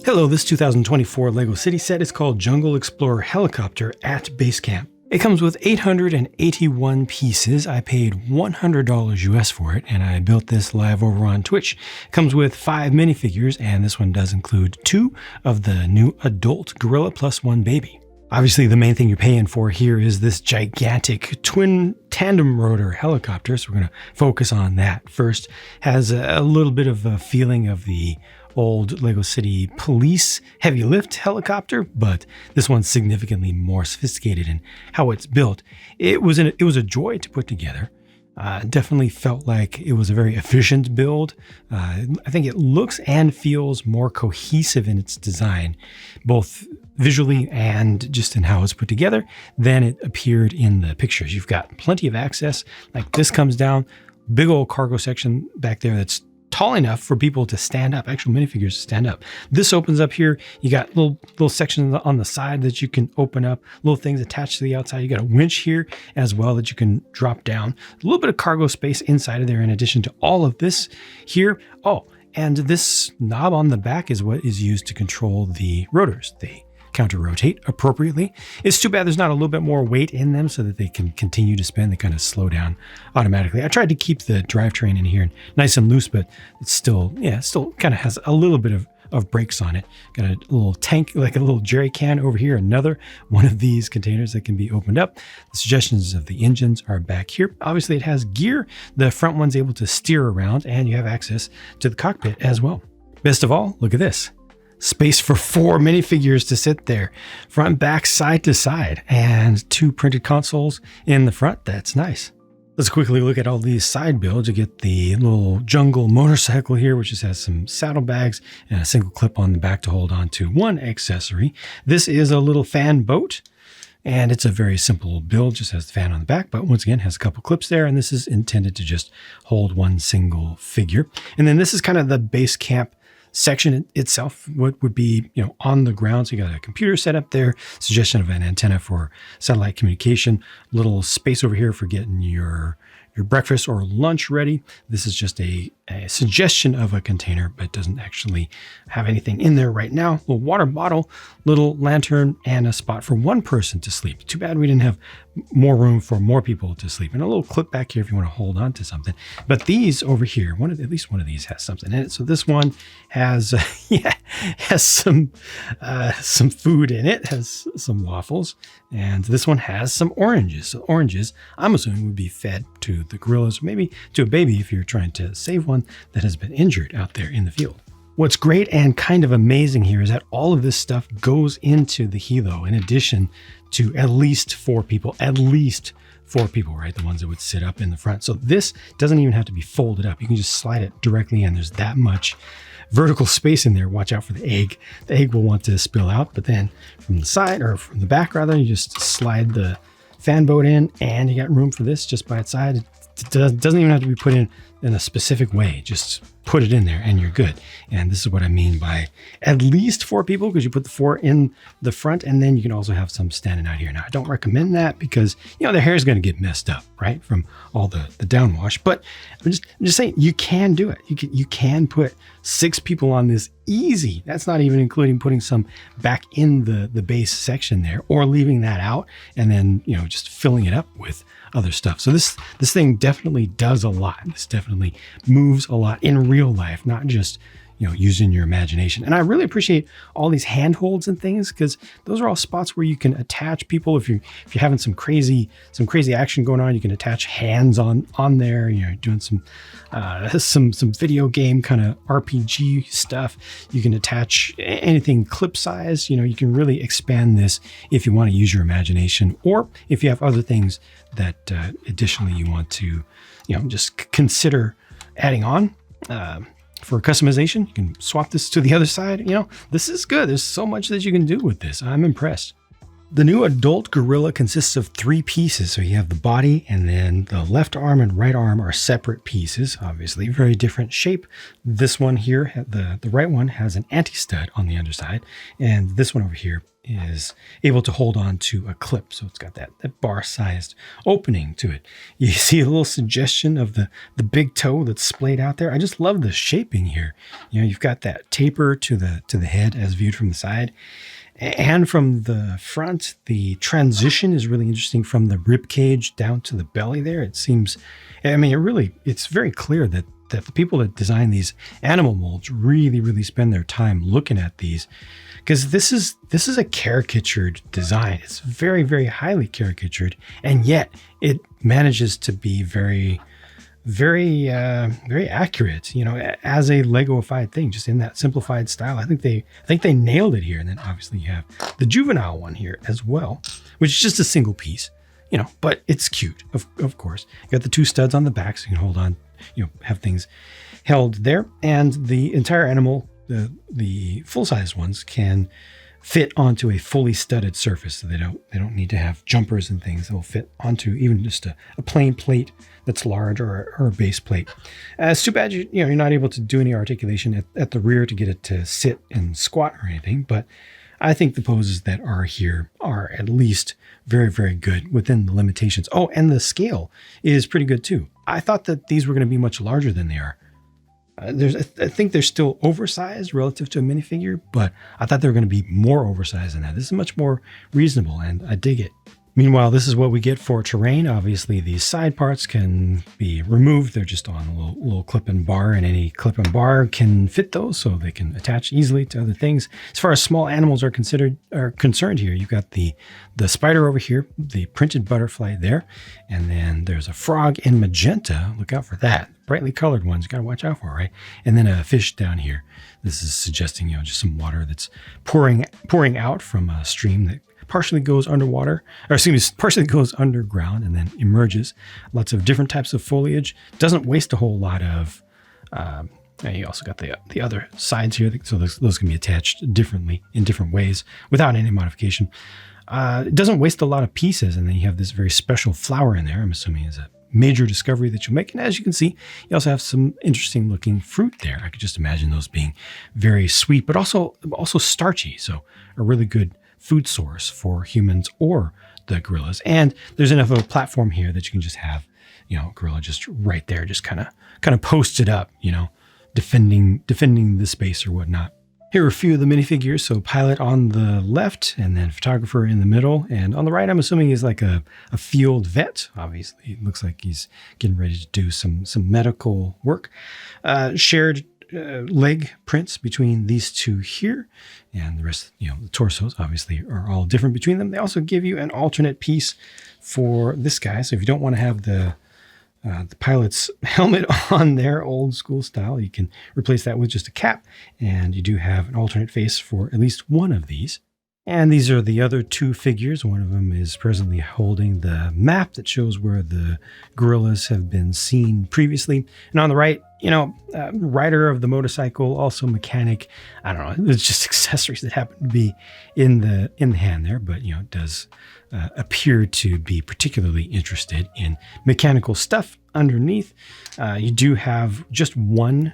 Hello, this 2024 LEGO City set is called Jungle Explorer Helicopter at Base Camp. It comes with 881 pieces. I paid $100 US for it, and I built this live over on Twitch. It comes with 5 minifigures, and this one does include 2 of the new adult Gorilla Plus 1 baby. Obviously, the main thing you're paying for here is this gigantic twin tandem rotor helicopter, so we're going to focus on that first. Has a little bit of a feeling of the old LEGO City police heavy lift helicopter, but this one's significantly more sophisticated in how it's built. It was a joy to put together. Definitely felt like it was a very efficient build. I think it looks and feels more cohesive in its design, both visually and just in how it's put together than it appeared in the pictures. You've got plenty of access. Like this comes down, big old cargo section back there that's tall enough for people to stand up, actual minifigures to stand up. This opens up here. You got little sections on the side that you can open up, little things attached to the outside. You got a winch here as well that you can drop down. A little bit of cargo space inside of there in addition to all of this here. Oh, and this knob on the back is what is used to control the rotors. They counter rotate appropriately. It's too bad there's not a little bit more weight in them so that they can continue to spin. They kind of slow down automatically. I tried to keep the drivetrain in here nice and loose, but it's still kind of has a little bit of brakes on it. Got a little tank, like a little jerry can over here, another one of these containers that can be opened up. The suggestions of the engines are back here. Obviously it has gear. The front one's able to steer around and you have access to the cockpit as well. Best of all, look at this. Space for 4 minifigures to sit there, front, back, side to side, and 2 printed consoles in the front. That's nice. Let's quickly look at all these side builds. You get the little jungle motorcycle here, which just has some saddlebags and a single clip on the back to hold on to one accessory. This is a little fan boat, and it's a very simple build, just has the fan on the back, but once again has a couple clips there, and this is intended to just hold one single figure. And then this is kind of the base camp section itself, what would be, on the ground. So you got a computer set up there, suggestion of an antenna for satellite communication, little space over here for getting your breakfast or lunch ready. This is just a suggestion of a container, but doesn't actually have anything in there right now. Little water bottle, little lantern, and a spot for one person to sleep. Too bad we didn't have more room for more people to sleep. And a little clip back here if you want to hold on to something. But these over here, at least one of these has something in it. So this one has has some food in it, has some waffles, and this one has some oranges. So oranges, I'm assuming, would be fed to the gorillas, or maybe to a baby if you're trying to save one that has been injured out there in the field. What's great and kind of amazing here is that all of this stuff goes into the helo in addition to at least 4 people, right? The ones that would sit up in the front. So this doesn't even have to be folded up. You can just slide it directly in. There's that much vertical space in there. Watch out for the egg. The egg will want to spill out, but then from the side, or from the back rather, you just slide the fan boat in and you got room for this just by its side. It doesn't even have to be put in a specific way. Just put it in there and you're good. And this is what I mean by at least 4 people, because you put the 4 in the front and then you can also have some standing out here. Now, I don't recommend that because, their hair is going to get messed up, right? From all the downwash. But I'm just saying, you can do it. You can put 6 people on this easy. That's not even including putting some back in the base section there or leaving that out and then, just filling it up with other stuff. So this thing definitely does a lot. This definitely moves a lot in real life, not just using your imagination. And I really appreciate all these handholds and things, because those are all spots where you can attach people. If you're having some crazy action going on, you can attach hands on there. Doing some video game kind of RPG stuff. You can attach anything clip size. You can really expand this if you want to use your imagination, or if you have other things that additionally you want to just consider adding on. For customization, you can swap this to the other side. This is good. There's so much that you can do with this. I'm impressed. The new adult gorilla consists of 3 pieces. So you have the body, and then the left arm and right arm are separate pieces, obviously very different shape. This one here, the right one, has an anti-stud on the underside, and this one over here is able to hold on to a clip. So it's got that bar-sized opening to it. You see a little suggestion of the big toe that's splayed out there. I just love the shaping here. You know, you've got that taper to the head as viewed from the side. And from the front, the transition is really interesting from the rib cage down to the belly there. It seems, I mean, it's very clear that the people that design these animal molds really spend their time looking at these, because this is a caricatured design. It's very highly caricatured, and yet it manages to be very accurate, you know, as a Legoified thing, just in that simplified style. I think they nailed it here. And then obviously you have the juvenile one here as well, which is just a single piece, you know, but it's cute, of course. You got the 2 studs on the back, so you can hold on, you know, have things held there. And the entire animal, the full-size ones, can fit onto a fully studded surface, so they don't need to have jumpers and things. They'll fit onto even just a plain plate that's large, or a base plate. It's too bad you're not able to do any articulation at the rear to get it to sit and squat or anything, but I think the poses that are here are at least very good within the limitations. Oh, and the scale is pretty good too. I thought that these were going to be much larger than they are. I think they're still oversized relative to a minifigure, but I thought they were going to be more oversized than that. This is much more reasonable, and I dig it. Meanwhile, this is what we get for terrain. Obviously, these side parts can be removed. They're just on a little clip and bar, and any clip and bar can fit those, so they can attach easily to other things. As far as small animals are concerned here, you've got the spider over here, the printed butterfly there, and then there's a frog in magenta. Look out for that. Brightly colored ones, you got to watch out for, right? And then a fish down here. This is suggesting, you know, just some water that's pouring out from a stream that partially goes underwater, or excuse me, partially goes underground and then emerges. Lots of different types of foliage. Doesn't waste a whole lot of. You also got the other sides here, so those can be attached differently in different ways without any modification. It doesn't waste a lot of pieces, and then you have this very special flower in there. I'm assuming is a major discovery that you'll make. And as you can see, you also have some interesting looking fruit there. I could just imagine those being very sweet, but also starchy. So a really good food source for humans or the gorillas. And there's enough of a platform here that you can just have, you know, gorilla just right there, just kind of posted up, you know, defending the space or whatnot. Here are a few of the minifigures. So pilot on the left, and then photographer in the middle. And on the right, I'm assuming he's like a field vet. Obviously, it looks like he's getting ready to do some medical work. Shared leg prints between these two here, and the rest, you know, the torsos obviously are all different between them. They also give you an alternate piece for this guy. So if you don't want to have the pilot's helmet on there, old school style, you can replace that with just a cap, and you do have an alternate face for at least one of these. And these are the other 2 figures. One of them is presently holding the map that shows where the gorillas have been seen previously. And on the right, you know, rider of the motorcycle, also mechanic. I don't know. It's just accessories that happen to be in the hand there, but you know, it does appear to be particularly interested in mechanical stuff underneath. You do have just one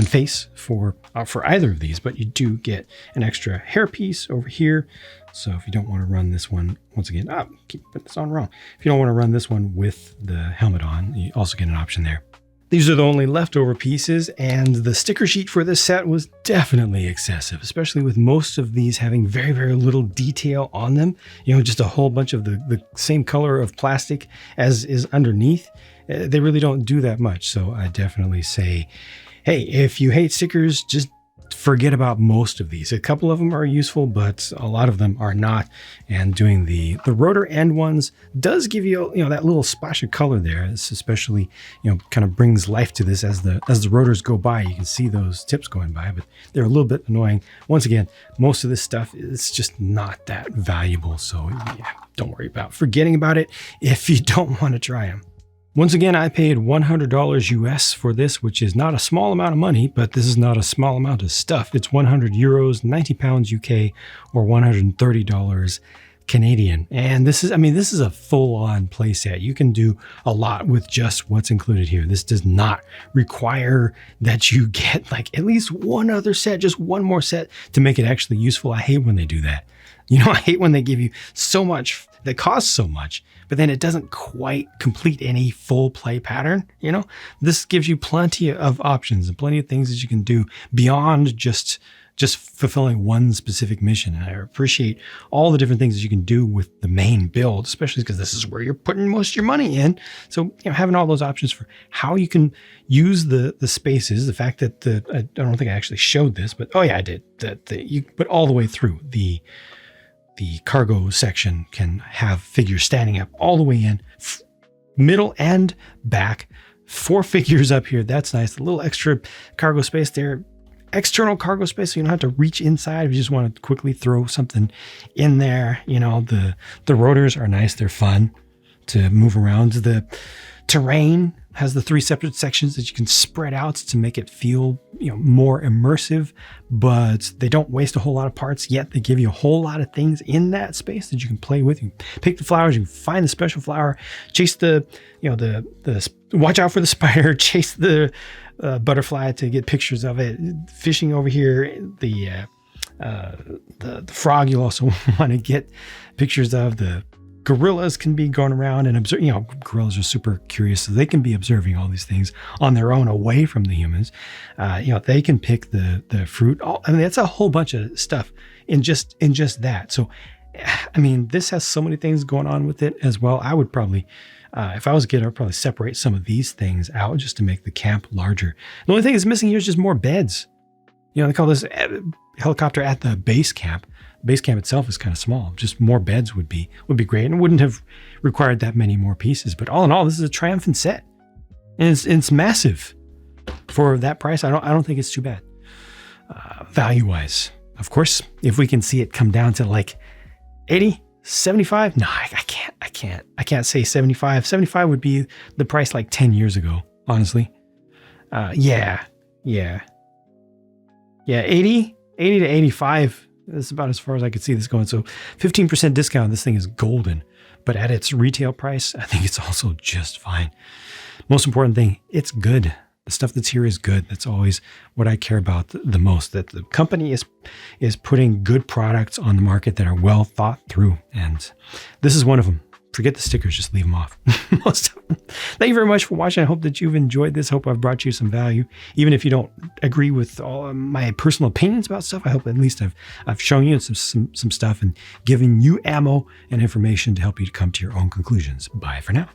face for either of these, but you do get an extra hairpiece over here. So if you don't want to run this one, once again, keep putting this on wrong. If you don't want to run this one with the helmet on, you also get an option there. These are the only leftover pieces, and the sticker sheet for this set was definitely excessive, especially with most of these having very little detail on them. You know, just a whole bunch of the same color of plastic as is underneath. They really don't do that much. So I definitely say, hey, if you hate stickers, just forget about most of these. A couple of them are useful, but a lot of them are not. And doing the rotor end ones does give you, you know, that little splash of color there. This especially, you know, kind of brings life to this as the rotors go by. You can see those tips going by, but they're a little bit annoying. Once again, most of this stuff is just not that valuable. So yeah, don't worry about forgetting about it if you don't want to try them. Once again, I paid $100 US for this, which is not a small amount of money, but this is not a small amount of stuff. It's 100 euros, 90 pounds UK, or $130 Canadian. And this is a full-on playset. You can do a lot with just what's included here. This does not require that you get like at least one other set, just one more set to make it actually useful. I hate when they do that. I hate when they give you so much that costs so much, but then it doesn't quite complete any full play pattern. This gives you plenty of options and plenty of things that you can do beyond just fulfilling one specific mission. And I appreciate all the different things that you can do with the main build, especially because this is where you're putting most of your money in. So having all those options for how you can use the spaces, the fact that I don't think I actually showed this, but oh yeah, I did. You put all the way through the cargo section can have figures standing up all the way in, middle and back, 4 figures up here. That's nice. A little extra cargo space there. External cargo space, so you don't have to reach inside if you just want to quickly throw something in there. The rotors are nice. They're fun to move around. The terrain has the 3 separate sections that you can spread out to make it feel more immersive, but they don't waste a whole lot of parts, yet they give you a whole lot of things in that space that you can play with. You can pick the flowers, you can find the special flower, chase the watch out for the spider, chase the butterfly to get pictures of it, fishing over here, the frog you'll also want to get pictures of. The gorillas can be going around and observe. Gorillas are super curious, so they can be observing all these things on their own away from the humans. They can pick the fruit. That's a whole bunch of stuff in just that. So, this has so many things going on with it as well. I would probably, if I was a kid, I would probably separate some of these things out just to make the camp larger. The only thing that's missing here is just more beds. They call this helicopter at the base camp. Base camp itself is kind of small. Just more beds would be great, and it wouldn't have required that many more pieces. But all in all, this is a triumphant set, and it's massive for that price. I don't think it's too bad value wise. Of course, if we can see it come down to like 80, 75, no, I can't say 75. 75 would be the price like 10 years ago, honestly. Yeah, 80 to 85. That's about as far as I could see this going. So 15% discount, this thing is golden. But at its retail price, I think it's also just fine. Most important thing, it's good. The stuff that's here is good. That's always what I care about the most, that the company is putting good products on the market that are well thought through. And this is one of them. Forget the stickers, just leave them off. Most of them. Thank you very much for watching. I hope that you've enjoyed this. Hope I've brought you some value. Even if you don't agree with all of my personal opinions about stuff, I hope at least I've shown you some stuff and given you ammo and information to help you to come to your own conclusions. Bye for now.